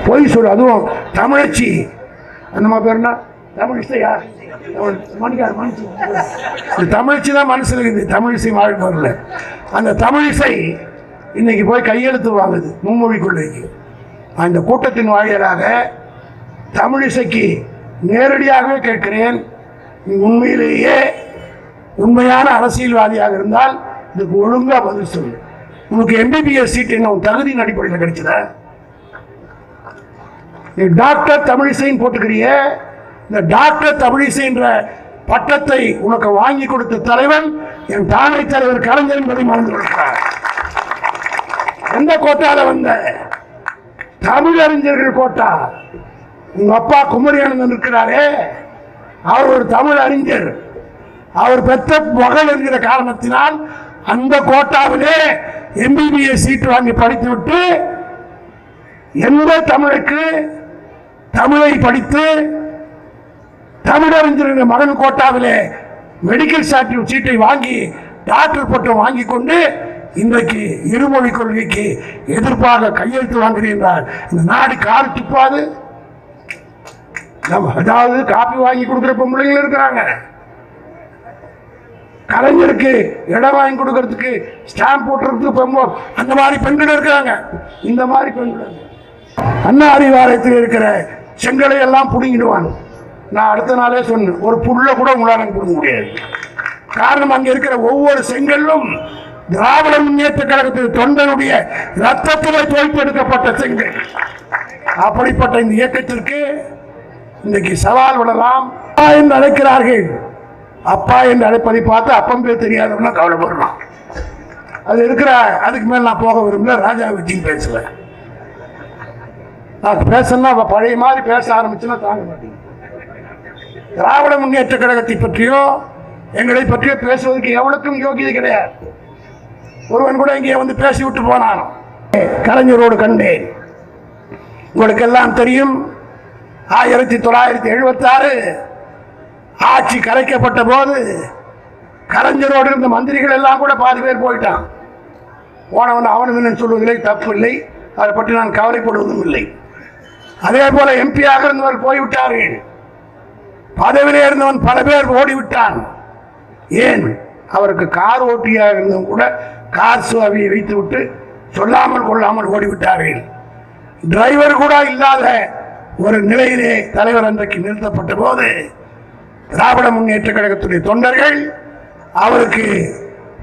பொய் சொல்லு. அதுவும் தமிழச்சி அந்த பேர் என்ன தமிழிசையா தமிழ்ச்சி தான் மனசுல இருக்குது, தமிழிசை வாழ்க்கை வரல. அந்த தமிழிசை இன்னைக்கு போய் கையெழுத்து வாங்குது மும்மொழி கொள்கைக்கு. அந்த கூட்டத்தின் வாயிலாக தமிழிசைக்கு நேரடியாகவே கேட்கிறேன், நீ உண்மையிலேயே உண்மையான அரசியல்வாதியாக இருந்தால் இதுக்கு ஒழுங்கா பதில் சொல்லு. உனக்கு MBBS சீட் என்ன உன் தகுதியின் அடிப்படையில் கிடைச்சத? நீ டாக்டர் தமிழிசைன்னு போட்டுக்கிறிய. இந்த டாக்டர் தமிழிசை என்ற பட்டத்தை உனக்கு வாங்கி கொடுத்த தலைவன் என் தானை தலைவர் கலைஞர் என்பதை மறந்து கொடுக்கிறார். எந்த கோட்டால வந்த? தமிழறிஞர்கள் கோட்டா. உங்க அப்பா குமரியானந்தன் இருக்கிறாரே, அவர் ஒரு தமிழ் அறிஞர். அவர் பெற்ற மகள் என்கிற காரணத்தினால் அந்த கோட்டாவிலே MBBS சீட் வாங்கி படித்துவிட்டு எந்த தமிழுக்கு தமிழை படித்து தமிழறிஞர் மகன் கோட்டாவிலே மெடிக்கல் சீட்டை வாங்கி டாக்டர் பட்டம் வாங்கி கொண்டு இன்றைக்கு இருமொழி கொள்கைக்கு எதிர்ப்பாக கையெழுத்து வாங்குகிறார். இந்த நாடு கால் துப்பாது. அதாவது காப்பி வாங்கி கொடுக்கிற பொம்பளைகள் இருக்கிறாங்க, கலைஞருக்கு இடம் வாங்கி கொடுக்கறதுக்கு ஸ்டாம்ப் போட்டுறதுக்கு அந்த மாதிரி பெண்கள் இருக்கிறாங்க. இந்த மாதிரி பெண்கள் அண்ணா அறிவாலயத்தில் இருக்கிற செங்கலை எல்லாம் புடுங்கிடுவாங்க. நான் அடுத்த நாளே சொன்னேன், ஒரு புல்ல கூட உங்களால கொடுக்க முடியாது. காரணம் அங்க இருக்கிற ஒவ்வொரு செங்கலும் திராவிட முன்னேற்ற கழகத்தில் தொண்டனுடைய ரத்தத்தில் தோய்ப்பெடுக்கப்பட்ட செங்கல். அப்படிப்பட்ட இந்த இயக்கத்திற்கு இன்னைக்கு சவால் விடலாம். அப்பா என்று அழைக்கிறார்கள். அப்பா என்று அழைப்பதை பார்த்து அப்பம் பேர் தெரியாதவனா கவலைப்படுறான். அது இருக்கிற அதுக்கு மேல நான் போக விரும்பல. ராஜா வச்சு பேசுவேன். நான் பேசணும்னா பழைய மாதிரி பேச ஆரம்பிச்சுன்னா தாங்க மாட்டேங்க. திராவிட முன்னேற்ற கழகத்தை பற்றியோ எங்களை பற்றியோ பேசுவதற்கு எவ்வளவுக்கும் யோகியதை கிடையாது. ஒருவன் கூட இங்கே வந்து பேசி விட்டு போனான். கலைஞரோடு கண்டேன். உங்களுக்கு எல்லாம் தெரியும், 1976 ஆட்சி கலைக்கப்பட்ட போது கலைஞரோடு இருந்த மந்திரிகள் எல்லாம் கூட பாதி பேர் போயிட்டான். போனவன் அவனும் சொல்வதில்லை, தப்பு இல்லை, அதை பற்றி நான் கவலைப்படுவதும் இல்லை. அதே போல MP-யாக இருந்தவர் போய்விட்டார்கள். பதவியிலே இருந்தவன் பல பேர் ஓடிவிட்டான். ஏன்? அவருக்கு கார் ஓட்டியாக இருந்தவன் கூட கார் சுவாவியை வைத்து விட்டு சொல்லாமல் கொள்ளாமல் ஓடிவிட்டார்கள். டிரைவர் கூட இல்லாத ஒரு நிலையிலே தலைவர் அன்றைக்கு நிறுத்தப்பட்ட போது திராவிட முன்னேற்ற கழகத்துடைய தொண்டர்கள் அவருக்கு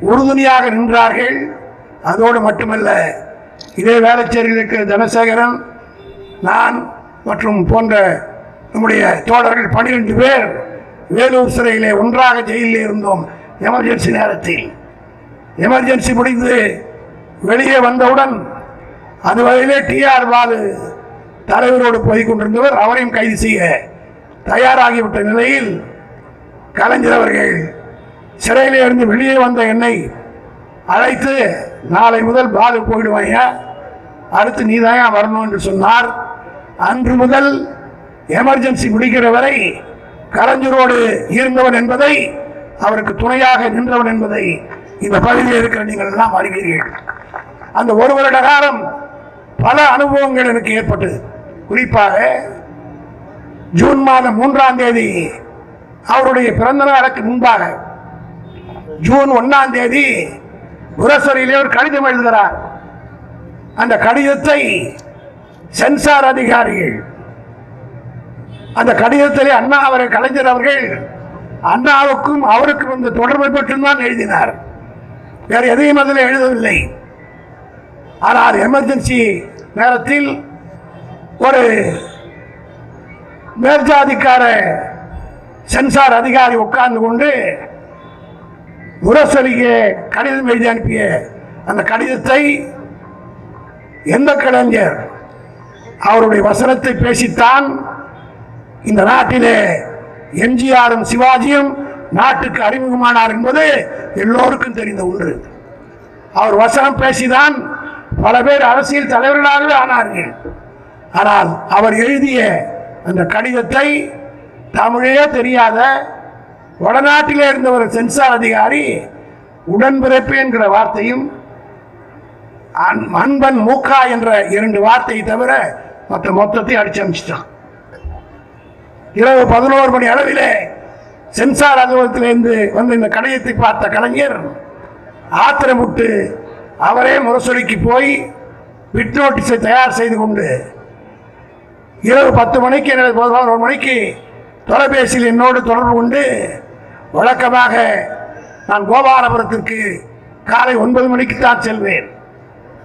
உறுதுணையாக நின்றார்கள். அதோடு மட்டுமல்ல, இதே வேளச்சேரியில் இருக்கிற தனசேகரன், நான் மற்றும் போன்ற நம்முடைய தோழர்கள் 12 பேர் வேலூர் சிறையிலே ஒன்றாக ஜெயிலில் இருந்தோம். எமர்ஜென்சி நேரத்தில் எமர்ஜென்சி முடிந்து வெளியே வந்தவுடன் அதுவரையிலே TR பாலு தலைவரோடு போய் கொண்டிருந்தவர். அவரையும் கைது செய்ய தயாராகிவிட்ட நிலையில் கலைஞர் அவர்கள் சிறையிலே இருந்து வெளியே வந்த என்னை அழைத்து, நாளை முதல் பாலு போயிடுவாங்க, அடுத்து நீதான் வரணும் என்று சொன்னார். அன்று முதல் எமர்ஜென்சி முடிக்கிற வரை கலைஞரோடு இருந்தவன் என்பதை, அவருக்கு துணையாக நின்றவன் என்பதை இந்த பகுதியில் இருக்கிற நீங்கள் எல்லாம் அறிவீர்கள். அந்த ஒரு வருட காலம் பல அனுபவங்கள் எனக்கு ஏற்பட்டது. குறிப்பாக ஜூன் மாதம் 3ஆம் தேதி அவருடைய பிறந்த நாளுக்கு முன்பாக ஜூன் 1ஆம் தேதி முரசொலியிலே ஒரு கடிதம் எழுதுகிறார். அந்த கடிதத்தை சென்சார் அதிகாரிகள், அந்த கடிதத்திலே அண்ணா அவர்கள் கலைஞர் அவர்கள் அண்ணாவுக்கும் அவருக்கும் இந்த தொடர்பை மட்டும்தான் எழுதினார். வேற எதையும் அதில் எழுதவில்லை. ஆனால் எமர்ஜென்சி நேரத்தில் ஒரு மேற்ஜாதிக்கார சென்சார் அதிகாரி உட்கார்ந்து கொண்டு முரசொலிக்கு கடிதம் எழுதி அனுப்பிய அந்த கடிதத்தை எந்த கலைஞர் அவருடைய வசனத்தை பேசித்தான் இந்த நாட்டிலே எம்ஜிஆரும் சிவாஜியும் நாட்டுக்கு அறிமுகமானார் என்பது எல்லோருக்கும் தெரிந்த ஒன்று. அவர் வசனம் பேசிதான் பல பேர் அரசியல் தலைவர்களாகவே ஆனார்கள். ஆனால் அவர் எழுதிய அந்த கடிதத்தை தமிழே தெரியாத வடநாட்டிலே இருந்த ஒரு சென்சார் அதிகாரி உடன்பிறப்பு என்கிற வார்த்தையும் அன்பன் மூக்கா என்ற 2 வார்த்தையை தவிர மொத்தத்தையும் அடிச்சு அமைச்சிட்டான். இரவு 11 மணி அளவிலே சென்சார் அலுவலகத்திலிருந்து வந்து இந்த கடையத்தை பார்த்த கலைஞர் ஆத்திரமுட்டு அவரே முரசொலிக்கு போய் பிட் நோட்டீஸை தயார் செய்து கொண்டு இரவு 10 மணிக்கு 11 மணிக்கு தொலைபேசியில் என்னோடு தொடர்பு கொண்டு வழக்கமாக நான் கோபாலபுரத்திற்கு காலை 9 மணிக்கு தான் செல்வேன்,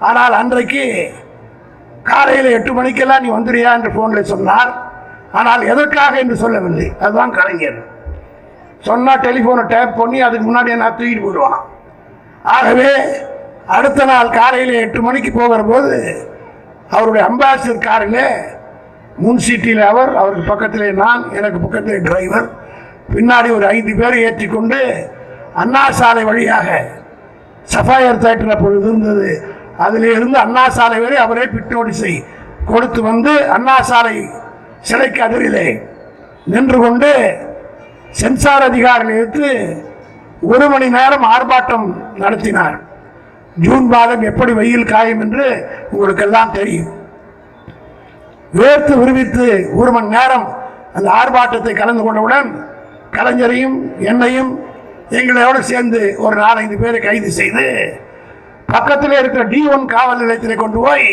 ஆனால் அன்றைக்கு காலையில் 8 மணிக்கெல்லாம் நீ வந்துடுறியா என்று ஃபோனில் சொன்னார். ஆனால் எதற்காக என்று சொல்லவில்லை. அதுதான் கலைஞர். சொன்னால் டெலிஃபோனை டேப் பண்ணி அதுக்கு முன்னாடி நான் தூக்கிட்டு போயிடுவான். ஆகவே அடுத்த நாள் காலையில் 8 மணிக்கு போகிற போது அவருடைய அம்பாசிடர் காரில் முன் சீட்டில் அவருக்கு பக்கத்திலே நான், எனக்கு பக்கத்திலே டிரைவர், பின்னாடி ஒரு 5 பேரை ஏற்றி கொண்டு அண்ணா சாலை வழியாக சஃபாயர் தேட்டர் அப்பொழுது இருந்தது, அதில் இருந்து அண்ணா சாலை வரை அவரே பிட் நோட்டீஸை கொடுத்து வந்து அண்ணா சாலை சிலைக்கு அருகிலே நின்று கொண்டு சென்சார் அதிகாரிகள் எடுத்து 1 மணி நேரம் ஆர்ப்பாட்டம் நடத்தினார். ஜூன் மாதம் எப்படி வெயில் காயும் என்று உங்களுக்கெல்லாம் தெரியும். வேர்த்து விரிவித்து 1 மணி நேரம் அந்த ஆர்ப்பாட்டத்தை கலந்து கொண்டவுடன் கலைஞரையும் என்னையும் எங்களோடு சேர்ந்து ஒரு 4-5 பேரை கைது செய்து பக்கத்தில் இருக்கிற D1 காவல் நிலையத்தில் கொண்டு போய்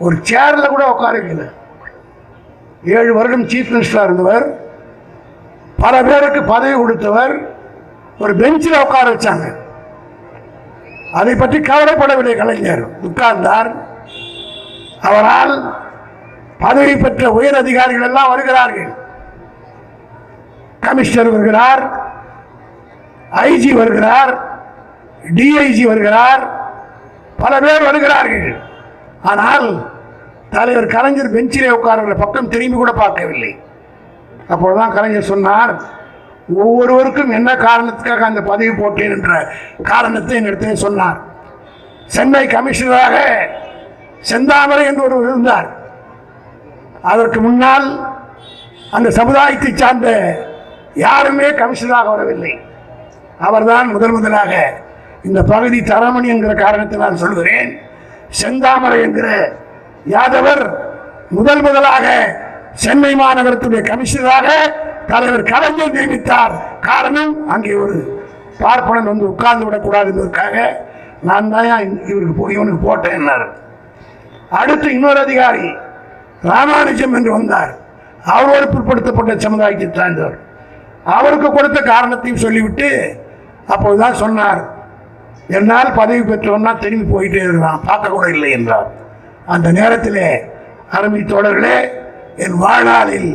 ஒரு சேரில் கூட உட்கார வைக்கல. 7 வருடம் சீஃப் மினிஸ்டராக இருந்தவர், பல பேருக்கு பதவி கொடுத்தவர், ஒரு பெஞ்சில் உட்கார வச்சாங்க. அதை பற்றி கவலைப்படவில்லை கலைஞர். உட்கார்ந்தார். அவரால் பதவி பெற்ற உயர் அதிகாரிகள் எல்லாம் வருகிறார்கள். கமிஷனர் வருகிறார், ஐஜி வருகிறார், டிஐஜி வருகிறார், பல பேர் வருகிறார்கள். ஆனால் தலைவர் கலைஞர் பெஞ்சிலே உட்கார்கிற பக்கம் திரும்பி கூட பார்க்கவில்லை. அப்பொழுதுதான் கலைஞர் சொன்னார், ஒவ்வொருவருக்கும் என்ன காரணத்துக்காக அந்த பதவி போட்டேன் என்ற காரணத்தை என்னிடத்திலே சொன்னார். சென்னை கமிஷனராக செந்தாமரை என்று ஒருவர் இருந்தார். அதற்கு முன்னால் அந்த சமுதாயத்தை சார்ந்த யாருமே கமிஷனராக வரவில்லை. அவர்தான் முதலாக இந்த பகுதி தரமணி என்கிற காரணத்தை நான் சொல்கிறேன். செந்தாமரை என்கிற யாதவர் முதலாக சென்னை மாநகரத்துடைய கமிஷனராக தலைவர் கலைஞர் நியமித்தார். காரணம், அங்கே ஒரு பார்ப்பனன் வந்து உட்கார்ந்து விடக்கூடாது என்பதற்காக நான் தான் இவனுக்கு போட்டேன். அடுத்து இன்னொரு அதிகாரி ராமானுஜம் என்று வந்தார். அவரோடு பிற்படுத்தப்பட்ட சமுதாயத்தை சார்ந்தவர். அவருக்கு கொடுத்த காரணத்தையும் சொல்லிவிட்டு அப்போதுதான் சொன்னார், என்னால் பதவி பெற்றவன்னா திரும்பி போயிட்டே இருக்கிறான், பார்க்க கூட இல்லை என்றார். அந்த நேரத்திலே அருமை தோழர்களே, என் வாழ்நாளில்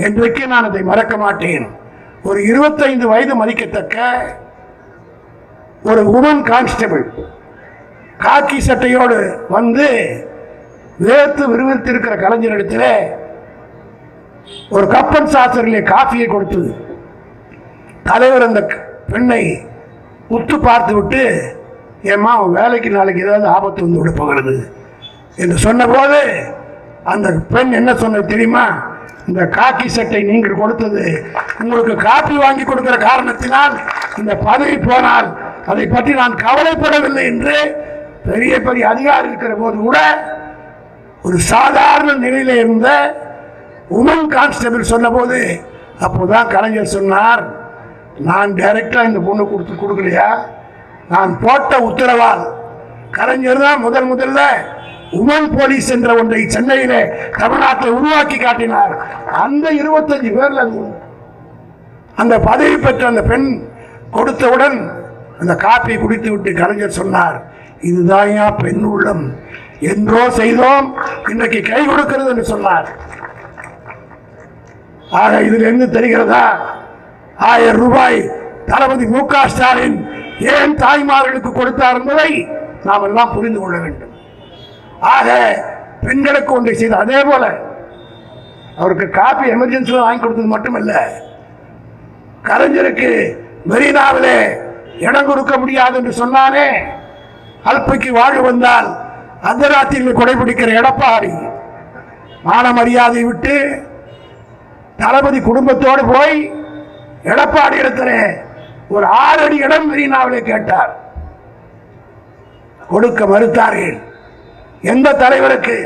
என்றைக்கு நான் அதை மறக்க மாட்டேன். ஒரு 25 வயது மதிக்கத்தக்க ஒரு உமன் கான்ஸ்டபிள் காக்கி சட்டையோடு வந்து வேர்த்து விறுவிறுத்திருக்கிற கலைஞரிடத்தில் ஒரு கப்பன் சாசரிலே காஃபியை கொடுத்தது. தலைவர் அந்த பெண்ணை உத்து பார்த்து விட்டு, ஏம்மா வேலைக்கு நாளைக்கு ஏதாவது ஆபத்து வந்து விட போகிறது என்று சொன்னபோது அந்த பெண் என்ன சொன்னது தெரியுமா? இந்த காக்கி சட்டை நீங்கள் கொடுத்தது உங்களுக்கு காப்பி வாங்கி கொடுக்கிற காரணத்தினால் இந்த பதவி போனால் அதை பற்றி நான் கவலைப்படவில்லை என்று பெரிய பெரிய அதிகாரி இருக்கிற போது கூட ஒரு சாதாரண நிலையில இருந்த உமன் கான்ஸ்டபிள் சொன்ன போது அப்போதான் கலைஞர் சொன்னார், நான் டைரக்டா இந்த பொண்ணு கொடுக்கலையா, நான் போட்ட உத்தரவால். கலைஞர் தான் முதல்ல உமன் போலீஸ் என்ற ஒன்றை சென்னையிலே தமிழ்நாட்டில் உருவாக்கி காட்டினார். அந்த 25 பேர்ல அந்த பதவி பெற்ற அந்த பெண் கொடுத்தவுடன் அந்த காப்பி குடித்து விட்டு கலைஞர் சொன்னார், இதுதான் பெண் உள்ளம், என்றோ செய்தோம் இன்றைக்கு கை கொடுக்கிறது என்று சொன்னார். ஆக இதிலிருந்து தெரிகிறதா 1000 ரூபாய் தளபதி மு.க. ஸ்டாலின் ஏன் தாய்மார்களுக்கு கொடுத்தார் என்பதை நாம் எல்லாம் புரிந்து கொள்ள வேண்டும். ஆக பெண்களுக்கு ஒன்றை செய்த, அதே போல அவருக்கு காப்பி எமர்ஜென்சியில் வாங்கி கொடுத்தது மட்டுமல்ல, கலைஞருக்கு மெரினாவிலே இடம் கொடுக்க முடியாது என்று சொன்னானே, அல்பைக்கு வாழ்வு வந்தால் அந்த ராத்திரியில் கொடைபிடிக்கிற எடப்பாடி மான மரியாதை விட்டு தளபதி குடும்பத்தோடு போய் எடப்பாடி இடத்துல ஒரு 6 அடி இடம் மெரினாவிலே கேட்டார். கொடுக்க மறுத்தார்கள். எந்த தலைவருக்கு?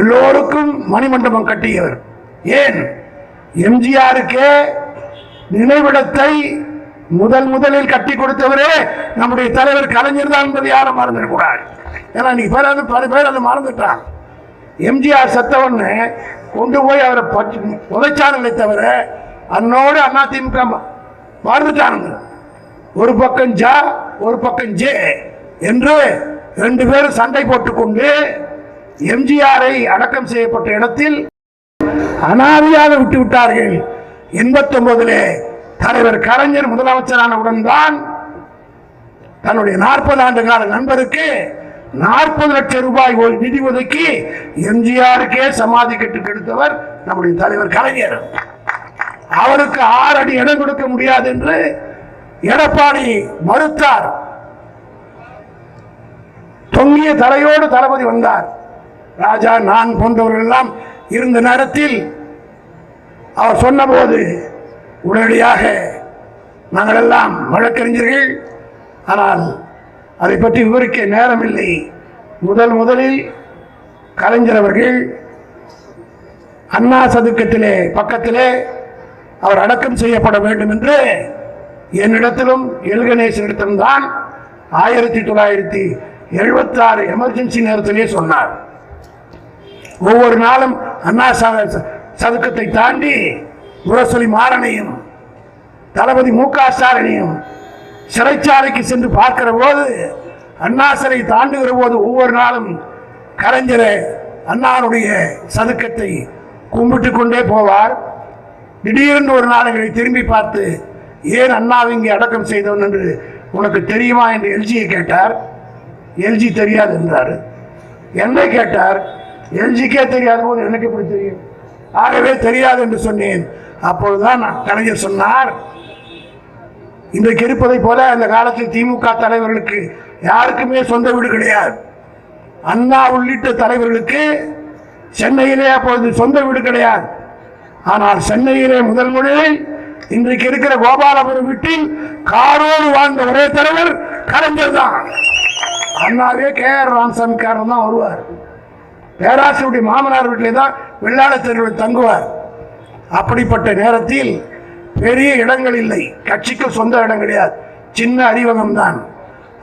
எல்லோருக்கும் மணிமண்டபம் கட்டியவர். ஏன்? எம்ஜிஆருக்கே நினைவிடத்தை முதலில் கட்டி கொடுத்தவரே நம்முடைய தலைவர் கலைஞர் தான் என்பதை யாரும் மறந்துடக்கூடாது. ஏன்னா நீ பல பேர் அதை மறந்துட்டான். எம்ஜிஆர் செத்தவன்னு கொண்டு போய் அவரை புதைச்சானுங்களே தவிர அன்னோடு அதிமுக மறந்துட்டானுங்க. ஒரு பக்கம் ஜா ஒரு பக்கம் ஜே என்று ரெண்டு பேரும் சண்டை போட்டுக்கொண்டு எம்ஜிஆரை அடக்கம் செய்யப்பட்ட இடத்தில் அனாதையாக விட்டு விட்டார்கள். 89 தலைவர் கலைஞர் முதலமைச்சரானவுடன் தான் தன்னுடைய 40 ஆண்டு கால நண்பருக்கு 40 லட்சம் ரூபாய் நிதி ஒதுக்கி எம்ஜிஆருக்கே சமாதி கட்டுக்கு எடுத்தவர் நம்முடைய தலைவர் கலைஞர். அவருக்கு 6 அடி இடம் கொடுக்க முடியாது என்று எடப்பாடி மறுத்தார். தொங்கிய தலையோடு தளபதி வந்தார். ராஜா நான் போன்றவர்கள் எல்லாம் இருந்த நேரத்தில் அவர் சொன்னபோது உடனடியாக நாங்கள் எல்லாம் வழக்கறிஞர்கள், ஆனால் அதை பற்றி விவரிக்க நேரமில்லை. முதலில் கலைஞர் அவர்கள் அண்ணா சதுக்கத்திலே பக்கத்திலே அவர் அடக்கம் செய்யப்பட வேண்டும் என்று என்னிடத்திலும் எல்கணேசனிடத்திலும் தான் 1976 எமர்ஜென்சி நேரத்திலே சொன்னார். ஒவ்வொரு நாளும் அண்ணா சதுக்கத்தை தாண்டி முரசொலி மாறனையும் தளபதி மு.க. ஸ்டாலினையும் சிறைச்சாலைக்கு சென்று பார்க்கிற போது அண்ணா சிலை தாண்டுகிற போது ஒவ்வொரு நாளும் கலைஞரை அண்ணாவுடைய சதுக்கத்தை கும்பிட்டு கொண்டே போவார். திடீரென்று ஒரு நாளைகளை திரும்பி பார்த்து ஏன் அண்ணாவை இங்கே அடக்கம் செய்தவன் என்று உனக்கு தெரியுமா என்று எல்ஜியை கேட்டார். எல்ஜி தெரியாது என்றார். என்னை கேட்டார். எல்ஜிக்கே தெரியாத போது எனக்கு எப்படி தெரியும்? ஆகவே தெரியாது என்று சொன்னேன். அப்பொழுதுதான் கலைஞர் சொன்னார், இன்றைக்கு இருப்பதை போல அந்த காலத்தில் திமுக தலைவர்களுக்கு யாருக்குமே சொந்த வீடு கிடையாது. அண்ணா உள்ளிட்ட தலைவர்களுக்கு சென்னையிலே அப்பொழுது சொந்த வீடு கிடையாது. ஆனால் சென்னையிலே முதலில் இன்றைக்கு இருக்கிற கோபாலபுரம் வீட்டில் காரோடு வாழ்ந்த ஒரே தலைவர் கலைஞர் தான். அண்ணாவே KR ராமசாமி காரன் தான் வருவார். பேராசிரியருடைய மாமனார் வீட்டிலே தான் வெள்ளாள தெருவில் தங்குவார். அப்படிப்பட்ட நேரத்தில் பெரிய இடங்கள் இல்லை, கட்சிக்கு சொந்த இடம் கிடையாது, சின்ன அறிவகம் தான்.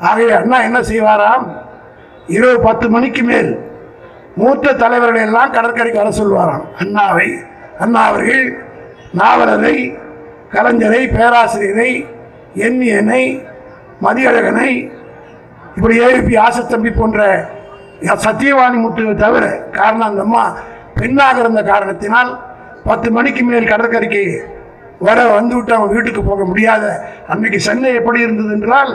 ஆகவே அண்ணா என்ன செய்வாராம், இரவு 10 மணிக்கு மேல் மூத்த தலைவர்களை எல்லாம் கடற்கரைக்கு வர சொல்வாராம். அண்ணா அவர்கள் நாவலரை, கலைஞரை, பேராசிரியரை, எண்ணியனை, மதியழகனை, இப்படி ஏபி ஆசத்தம்பி போன்ற சத்தியவாணி முத்துவை தவிர, காரணம் அந்த அம்மா பெண்ணாக இருந்த காரணத்தினால் 10 மணிக்கு மேல் கடற்கரைக்கு வந்துவிட்டு அவங்க வீட்டுக்கு போக முடியாத அன்னைக்கு சென்னை எப்படி இருந்தது என்றால்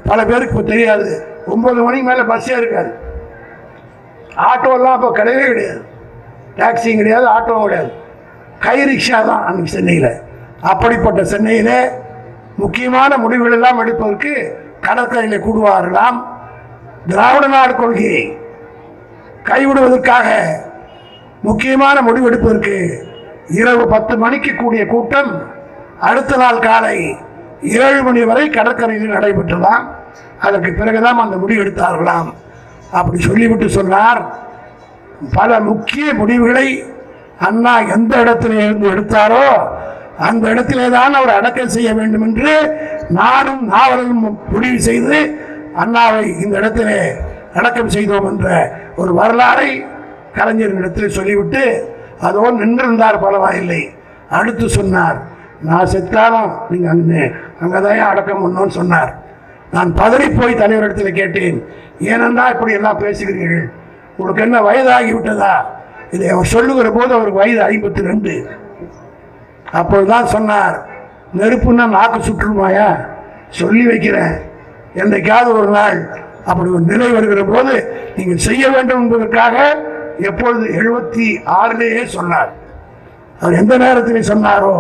பல பேருக்கு இப்போ தெரியாது. 9 மணிக்கு மேலே பஸ்ஸே இருக்காது, ஆட்டோலாம் அப்போ கிடையவே கிடையாது, டாக்ஸியும் கிடையாது, ஆட்டோவும் கிடையாது, கை ரிக்ஷா தான் அன்னைக்கு சென்னையில். அப்படிப்பட்ட சென்னையில் முக்கியமான முடிவுகள் எல்லாம் எடுப்பதற்கு கடற்கரையில் கூடுவார்களாம். திராவிட நாடு கொள்கையை கைவிடுவதற்காக முக்கியமான முடிவெடுப்பதற்கு இரவு 10 மணிக்கு கூடிய கூட்டம் அடுத்த நாள் காலை 7 மணி வரை கடற்கரையில் நடைபெற்றதாம். அதற்கு பிறகுதான் அந்த முடிவு எடுத்தார்களாம். அப்படி சொல்லிவிட்டு சொன்னார், பல முக்கிய முடிவுகளை அண்ணா எந்த இடத்திலே இருந்து எடுத்தாரோ அந்த இடத்திலே தான் அவர் அடக்கம் செய்ய வேண்டும் என்று நானும் நாவலும் முடிவு செய்து அண்ணாவை இந்த இடத்திலே அடக்கம் செய்தோம் என்ற ஒரு வரலாறை கலைஞரின் இடத்தில் சொல்லிவிட்டு அதோடு நின்றிருந்தார். பரவாயில்லை. அடுத்து சொன்னார், நான் செத்தாலும் நீங்கள் அங்கதான் அடக்கம் பண்ணோன்னு சொன்னார். நான் பதறி போய் தலைவரிடத்தில் கேட்டேன், ஏனென்றா இப்படி எல்லாம் பேசுகிறீர்கள், உங்களுக்கு என்ன வயதாகி விட்டதா? இதை அவர் சொல்லுகிற போது அவருக்கு வயது 52. அப்போதுதான் சொன்னார், நெருப்புன்னா நாக்கு சுற்றுமாயா, சொல்லி வைக்கிறேன், என்றைக்காவது ஒரு நாள் அப்படி ஒரு நிலை வருகிற போது நீங்கள் செய்ய வேண்டும் என்பதற்காக எப்பொழுது 76 சொன்னார். அவர் எந்த நேரத்தில் சொன்னாரோ,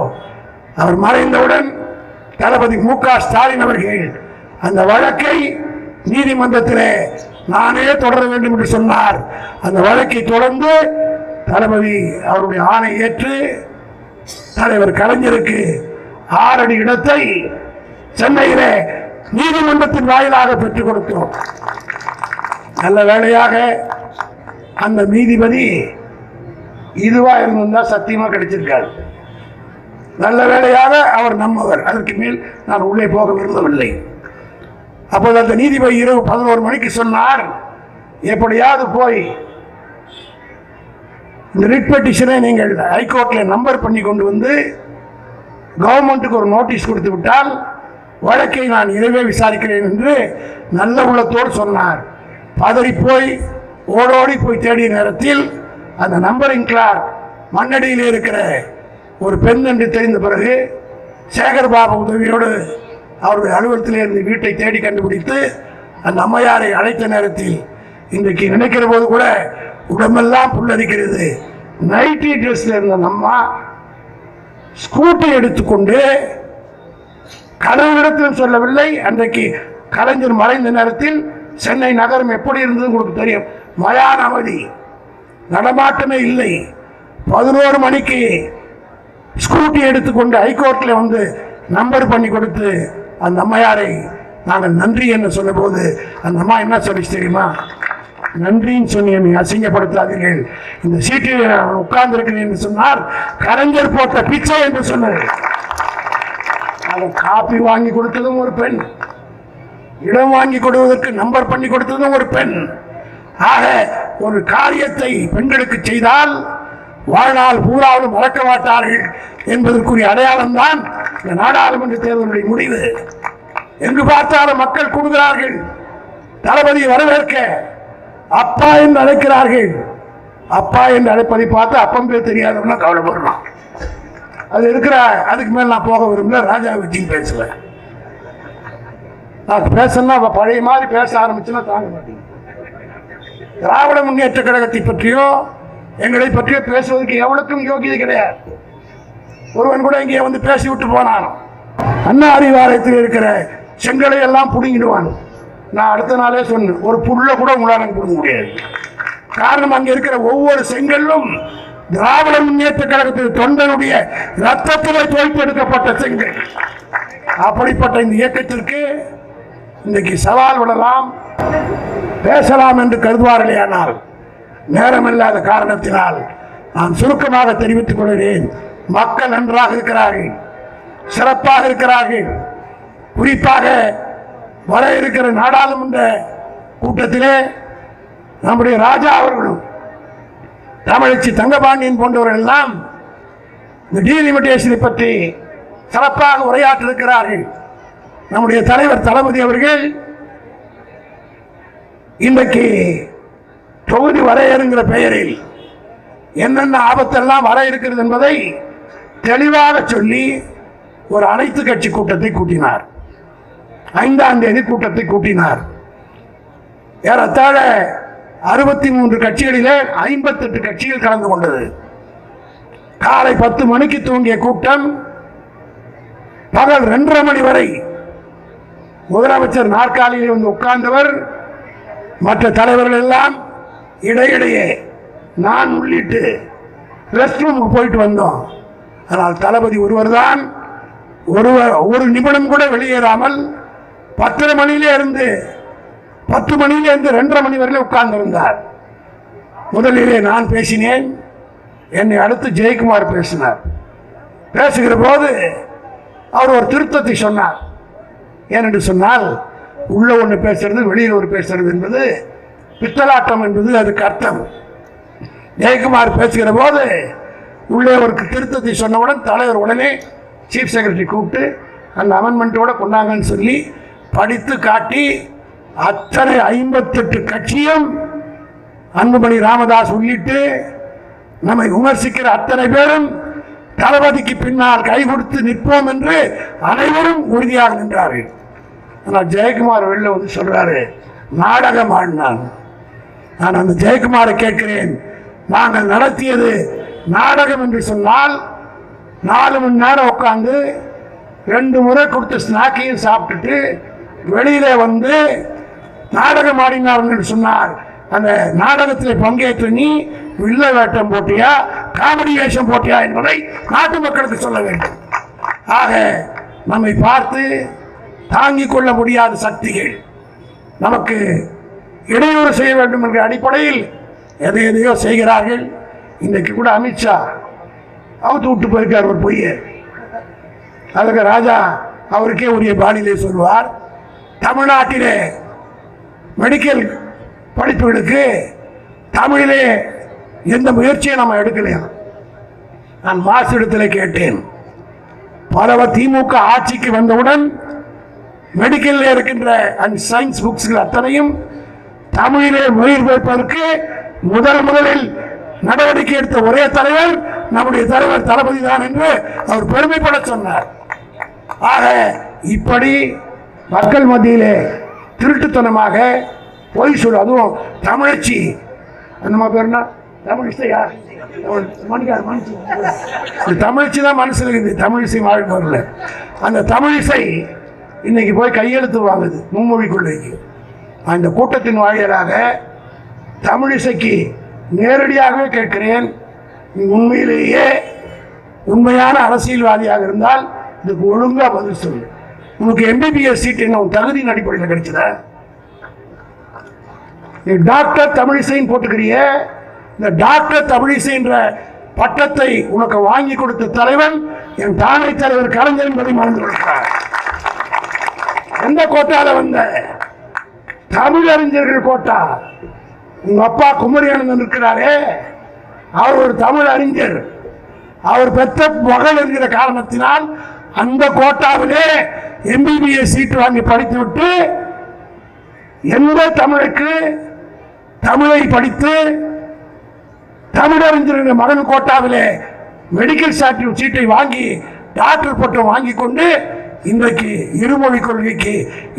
அவர் மறைந்தவுடன் தளபதி மு.க. ஸ்டாலின் அவர்கள் அந்த வழக்கை நீதிமன்றத்திலே நானே தொடர வேண்டும் என்று சொன்னார். அந்த வழக்கை தொடர்ந்து தளபதி அவருடைய ஆணை ஏற்று தலைவர் கலைஞருக்கு 6 அடி இடத்தை சென்னையிலே நீதிமன்றத்தின் வாயிலாக பெற்றுக் கொடுத்தோம். நல்ல வேளையாக அந்த நீதிபதி இதுவா இருந்திருந்தா சத்தியமா கிடைச்சிருக்காரு. நல்ல வேளையாக அவர் நம்மவர். அதற்கு மேல் நான் உள்ளே போக விரும்பவில்லை. அப்போது அந்த நீதிபதி இரவு 11 மணிக்கு சொன்னார், எப்படியாவது போய் இந்த ரிட் பெட்டிஷனை நீங்கள் ஹைகோர்ட்டில் நம்பர் பண்ணி கொண்டு வந்து கவர்மெண்ட்டுக்கு ஒரு நோட்டீஸ் கொடுத்து விட்டால் வழக்கை நான் இரவே விசாரிக்கிறேன் என்று நல்ல உள்ளத்தோடு சொன்னார். பதறி போய் ஓடோடி போய் தேடிய நேரத்தில் அந்த நம்பரிங் கிளார்க் மண்ணடியில் இருக்கிற ஒரு பெண் என்று தெரிந்த பிறகு சேகர் பாபு உதவியோடு அவருடைய அலுவலகத்தில் இருந்து வீட்டை தேடி கண்டுபிடித்து அந்த அம்மையாரை அழைத்த நேரத்தில் இன்றைக்கு நினைக்கிற போது கூட உடம்பெல்லாம் புல்லரிக்கிறது. நைட்டி ட்ரெஸ்ல இருந்த அம்மா ஸ்கூட்டை எடுத்துக்கொண்டு கடவுளிடத்திலும் சொல்லவில்லை. அன்றைக்கு கலைஞர் மறைந்த நேரத்தில் சென்னை நகரம் எப்படி இருந்தது உங்களுக்கு தெரியும். மயான அவதி, நடமாட்டமே இல்லை. 11 மணிக்கு ஸ்கூட்டி எடுத்துக்கொண்டு ஹைகோர்ட்டில் வந்து நம்பர் பண்ணி கொடுத்து அந்த அம்மையாரை நாங்கள் நன்றி என்று சொன்ன போது அந்த அம்மா என்ன சொல்லிச்சு தெரியுமா? நன்றின்னு சொன்னி அசிங்கப்படுத்தாதீர்கள், இந்த சீட்டில் நான் உட்கார்ந்து இருக்கிறேன் என்று சொன்னார். கலைஞர் போட்ட பிச்சை என்று சொன்னார். அதை காப்பி வாங்கி கொடுத்ததும் ஒரு பெண், இடம் வாங்கி கொடுவதற்கு நம்பர் பண்ணி கொடுத்ததும் ஒரு பெண். ஆக ஒரு காரியத்தை பெண்களுக்கு செய்தால் வாழ்நாள் பூராவும் மறக்க மாட்டார்கள் என்பதற்குரிய அடையாளம் தான் இந்த நாடாளுமன்ற தேர்தலுடைய முடிவு. எங்கு பார்த்தாலும் மக்கள் கூடுகிறார்கள். தளபதியை வரவேற்க அப்பா என்று அழைக்கிறார்கள். அப்பா என்று அழைப்பதை பார்த்து அப்பம் பேர் தெரியாதவனா கவலைப்படுறான். அது இருக்கிற அதுக்கு மேல் நான் போக விரும்பல. ராஜா வச்சியும் பேசல. நான் பேசணும்னா பழைய மாதிரி பேச ஆரம்பிச்சுன்னா தாங்க மாட்டேங்க. திராவிட முன்னேற்ற கழகத்தை பற்றியோ எங்களை பற்றியோ பேசுவதற்கு எவனுக்கும் யோகியதை கிடையாது. ஒருவன் கூட இங்கே வந்து பேசி விட்டு போனான். அண்ணா அறிவாலயத்தில் இருக்கிற செங்கலை எல்லாம் புடுங்கிடுவான். நான் அடுத்த நாளே சொன்னேன், ஒரு புல்ல கூட உங்களால் கொடுக்க முடியாது. காரணம், அங்கே இருக்கிற ஒவ்வொரு செங்கலும் திராவிட முன்னேற்ற கழகத்தில் தொண்டனுடைய ரத்தத்திலே தோய்ப்பெடுக்கப்பட்ட செங்கல். அப்படிப்பட்ட இந்த இயக்கத்திற்கு இன்றைக்கு சவால் விடலாம், பேசலாம் என்று கருதுவார்களே. ஆனால் நேரமில்லாத காரணத்தினால் நான் சுருக்கமாக தெரிவித்துக் கொள்கிறேன். மக்கள் நன்றாக இருக்கிறார்கள், சிறப்பாக இருக்கிறார்கள். குறிப்பாக வர இருக்கிற நாடாளுமன்ற கூட்டத்திலே நம்முடைய ராஜா அவர்களும் தமிழச்சி தங்கபாண்டியன் போன்றவர்கள் எல்லாம் இந்த டீலிமிட்டேஷனை பற்றி சிறப்பாக உரையாற்றிருக்கிறார்கள். நம்முடைய தலைவர் தளபதி அவர்கள் இன்றைக்கு தொகுதி வரையறுங்கிற பெயரில் என்னென்ன ஆபத்தெல்லாம் வர இருக்கிறது என்பதை தெளிவாக சொல்லி ஒரு அனைத்து கட்சி கூட்டத்தை கூட்டினார். 5ஆம் தேதி கூட்டத்தை கூட்டினார். ஏறத்தாழ 63 கட்சிகளிலே 58 கட்சிகள் கலந்து கொண்டது. காலை 10 மணிக்கு துவங்கிய கூட்டம் பகல் 2:30 மணி வரை முதலமைச்சர் நாற்காலியில் வந்து உட்கார்ந்தவர். மற்ற தலைவர்கள் எல்லாம் இடையிடையே நான் உள்ளிட்டு ரெஸ்ட் ரூமுக்கு போயிட்டு வந்தோம். ஆனால் தளபதி ஒருவர் தான் ஒரு நிமிடம் கூட வெளியேறாமல் 10 மணியிலே இருந்து 2:30 மணி வரையிலே உட்கார்ந்திருந்தார். முதலிலே நான் பேசினேன், என்னை அடுத்து ஜெயக்குமார் பேசினார். பேசுகிற போது அவர் ஒரு திருத்தத்தை சொன்னார். ஏனென்று சொன்னால், உள்ள ஒன்று பேசுறது வெளியில் ஒரு பேசுறது என்பது பித்தலாட்டம் என்பது அதுக்கு அர்த்தம். ஜெயக்குமார் பேசுகிற போது உள்ளே ஒரு திருத்தத்தை சொன்னவுடன் தலைவர் உடனே சீஃப் செக்ரட்டரி கூப்பிட்டு அந்த அமெண்ட்மெண்ட்டோட கொண்டாங்கன்னு சொல்லி படித்து காட்டி அத்தனை 58 கட்சியும் அன்புமணி ராமதாஸ் உள்ளிட்டு நம்மை விமர்சிக்கிற அத்தனை பேரும் தளபதிக்கு பின்னால் கை கொடுத்து நிற்போம் என்று அனைவரும் உறுதியாக நின்றார்கள். ஆனால் ஜெயக்குமார் வெளில வந்து சொல்றாரு, நாடகம் ஆடினான். நான் அந்த ஜெயக்குமாரை கேட்கிறேன், நாங்கள் நடத்தியது நாடகம் என்று சொன்னால் 4 மணி நேரம் உட்காந்து 2 முறை கொடுத்த ஸ்நாக்கையும் சாப்பிட்டுட்டு வெளியிலே வந்து நாடகம் ஆடினார் என்று சொன்னார். அந்த நாடகத்தில் பங்கேற்று நீ வில்ல வேட்டம் போட்டியா, காமெடி வேஷம் போட்டியா என்பதை நாட்டு மக்களுக்கு சொல்ல வேண்டும். ஆக நம்மை பார்த்து தாங்கிக் கொள்ள முடியாத சக்திகள் நமக்கு இடையூறு செய்ய வேண்டும் என்ற அடிப்படையில் எதையோ செய்கிறார்கள். இன்றைக்கு கூட அமித்ஷா அவுத்து விட்டு போயிருக்கார் ஒரு பொய்ய. அதுக்கு ராஜா அவருக்கே உரிய பாணியிலே சொல்வார், தமிழ்நாட்டிலே மெடிக்கல் படிப்புகளுக்கு தமிழிலே எந்த முயற்சியை நம்ம எடுக்கலையா? நான் மாசிடத்தில் கேட்டேன். பலவ திமுக ஆட்சிக்கு வந்தவுடன் மெடிக்கல் இருக்கின்ற அந்த சயின்ஸ் புக்ஸ்கள் அத்தனையும் தமிழிலே மொழிபெயர்ப்பதற்கு முதலில் நடவடிக்கை எடுத்த ஒரே தலைவர் நம்முடைய தலைவர் தளபதி தான் என்று அவர் பெருமைப்பட சொன்னார். ஆக இப்படி மக்கள் மத்தியிலே திருட்டுத்தனமாக பொய் சொல்ல, அதுவும் தமிழச்சி அந்த பேர்னா தமிழிசையா தமிழ்ச்சி தான் மனசுல இருக்குது, தமிழிசை வாழ்க்கை வரல. அந்த தமிழிசை இன்னைக்கு போய் கையெழுத்து வாங்குது மும்மொழி கொள்கைக்கு. அந்த கூட்டத்தின் வாயிலாக தமிழிசைக்கு நேரடியாகவே கேட்கிறேன், நீ உண்மையிலேயே உண்மையான அரசியல்வாதியாக இருந்தால் இதுக்கு ஒழுங்கா பதில் சொல்லு. உனக்கு எம்பிபிஎஸ் சீட் என்ன தகுதியின் அடிப்படையில் கிடைச்சதா? நீ டாக்டர் தமிழிசைன்னு போட்டுக்கிறிய, இந்த டாக்டர் தமிழிசை என்ற பட்டத்தை உனக்கு வாங்கி கொடுத்த தலைவன் என் தானை தலைவர் கலைஞர் என்பதை மறந்து விட்டார். எந்த கோட்டால வந்த? தமிழறிஞர்கள் கோட்டா. உங்க அப்பா குமரியானந்தன் இருக்கிறாரே, அவர் ஒரு தமிழ் அறிஞர். அவர் பெற்ற மகள் என்கிற காரணத்தினால் அந்த கோட்டாவிலே எம்பிபிஎஸ் சீட் வாங்கி படித்துவிட்டு எந்த தமிழுக்கு தமிழை படித்து தமிழறிஞர் மகன் கோட்டாவிலே மெடிக்கல் சீட்டை வாங்கி டாக்டர் பட்டம் வாங்கி கொண்டு இன்றைக்கு இருமொழி கொள்கைக்கு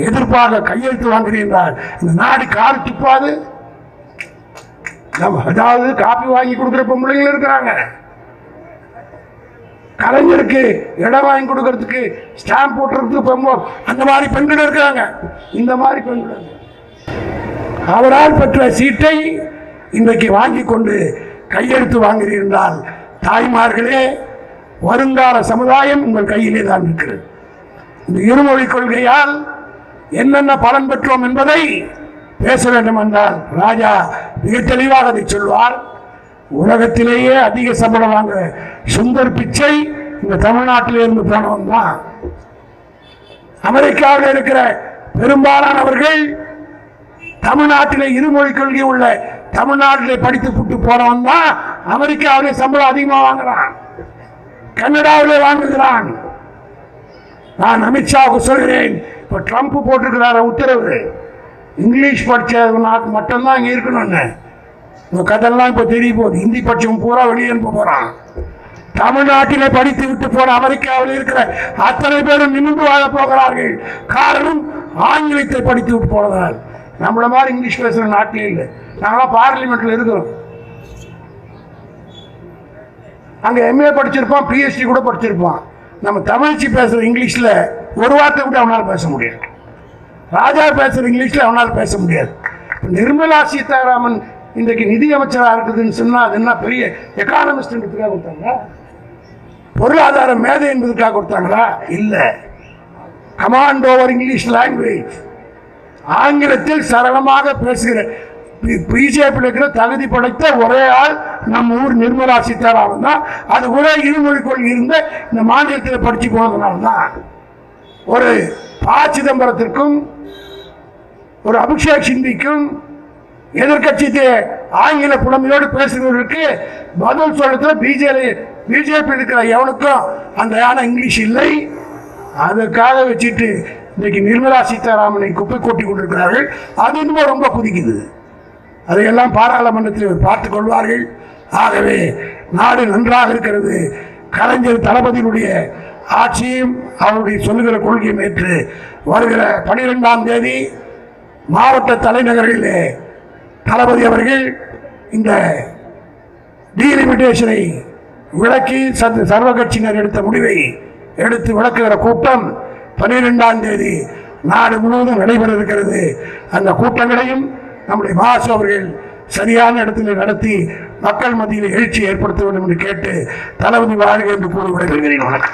எதிர்ப்பாக கையெழுத்து வாங்குகிறார். இந்த நாடு காடு துப்பாது. அதாவது காப்பி வாங்கி கொடுக்கிற பொம்பளைகள் இருக்கிறாங்க, கலைஞருக்கு இடம் வாங்கி கொடுக்கறதுக்கு ஸ்டாம்ப் போட்டுறதுக்கு அந்த மாதிரி பெண்கள் இருக்கிறாங்க. இந்த மாதிரி பெண்கள் அவரால் பெற்ற சீட்டை இன்றைக்கு வாங்கி கொண்டு கையெழுத்து வாங்குகிறார். தாய்மார்களே, வருங்கால சமுதாயம் உங்கள் கையிலே தான் இருக்கிறது. இந்த இருமொழி கொள்கையால் என்னென்ன பலன் பெற்றோம் என்பதை பேச வேண்டும் என்றால் ராஜா மிக தெளிவாக அதை சொல்வார். உலகத்திலேயே அதிக சம்பளம் வாங்குற சுந்தர் பிச்சை இந்த தமிழ்நாட்டிலே இருந்து போனவன் தான். அமெரிக்காவில் இருக்கிற பெரும்பாலானவர்கள் தமிழ்நாட்டிலே இருமொழி கொள்கை உள்ள தமிழ்நாட்டிலே படித்து புட்டு போனவன் தான் அமெரிக்காவிலே சம்பளம் அதிகமாக வாங்குறான், கனடாவிலே வாங்குகிறான். நான் அமித்ஷாவுக்கு சொல்கிறேன், இப்ப ட்ரம்ப் போட்டிருக்கிறார உத்தரவு, இங்கிலீஷ் படிச்சவனாக்கு மட்டும்தான் இங்க இருக்கணும்னு. உங்க கதெல்லாம் இப்ப தெரிய போகுது. ஹிந்தி படிச்சவன் பூரா வெளியே அனுப்ப போறான். தமிழ்நாட்டிலே படித்து விட்டு போன அமெரிக்காவில் இருக்கிற அத்தனை பேரும் நிமிர்ந்து வாழ போகிறார்கள். காரணம் ஆங்கிலத்தை படித்து விட்டு போனதால். நம்மள மாதிரி இங்கிலீஷ் பேசுற நாட்டிலே இல்லை. நாங்களாம் பார்லிமெண்ட்ல இருக்கிறோம். அங்க எம்ஏ படிச்சிருப்பான், பிஹெச்டி கூட படிச்சிருப்பான். நம்ம தமிழ்ச்சி பேசுற இங்கிலீஷ்ல ஒரு வார்த்தை கூட அவனால பேச முடியாது. ராஜா பேசுற இங்கிலீஷ்ல அவனால் பேச முடியாது. நிர்மலா சீதாராமன் இன்றைக்கு நிதி அமைச்சராக இருக்குதுன்னு சொன்னா அது என்ன பெரிய எக்கானமிஸ்ட் கொடுத்தாங்க? பொருளாதார மேதை என்பதற்காக கொடுத்தாங்களா? இல்ல. கமாண்ட் ஓவர் இங்கிலீஷ் லாங்குவேஜ், ஆங்கிலத்தில் சரளமாக பேசுகிற பிஜேபி இருக்கிற தகுதி படைத்த ஒரே ஆள் நம்ம ஊர் நிர்மலா சீதாராமன் தான். அது கூட இருமொழி கொள்கை இருந்த இந்த மாநிலத்தில் படிச்சு போனதுனால தான். ஒரு ப. சிதம்பரத்திற்கும் ஒரு அபிஷேக் சிந்திக்கும் எதிர்கட்சிக்கு ஆங்கில புலமையோடு பேசுகிறவர்களுக்கு பதில் சொல்றதுல பிஜேபி இருக்கிற எவனுக்கும் அந்த யான இங்கிலீஷ் இல்லை. அதற்காக வச்சுட்டு இன்னைக்கு நிர்மலா சீதாராமனை குப்பை கொட்டி கொண்டிருக்கிறார்கள். அது இன்னும் ரொம்ப குதிக்குது. அதையெல்லாம் பாராளுமன்றத்தில் பார்த்துக் கொள்வார்கள். ஆகவே நாடு நன்றாக இருக்கிறது. கலைஞர் தளபதியினுடைய ஆட்சியும் அவருடைய சொல்லுகிற கொள்கையும் ஏற்று வருகிற 12ஆம் தேதி மாவட்ட தலைநகரிலே தளபதி அவர்கள் இந்த டீலிமிட்டேஷனை விளக்கி சர்வ கட்சியினர் எடுத்த முடிவை எடுத்து விளக்குகிற கூட்டம் 12ஆம் தேதி நாடு முழுவதும் நடைபெற இருக்கிறது. அந்த கூட்டங்களையும் நம்முடைய மாசு அவர்கள் சரியான இடத்தில் நடத்தி மக்கள் மத்தியில் எழுச்சி ஏற்படுத்த வேண்டும் என்று கேட்டு தளபதி வாழ்க என்று கூறி விடைபெறுகிறேன்.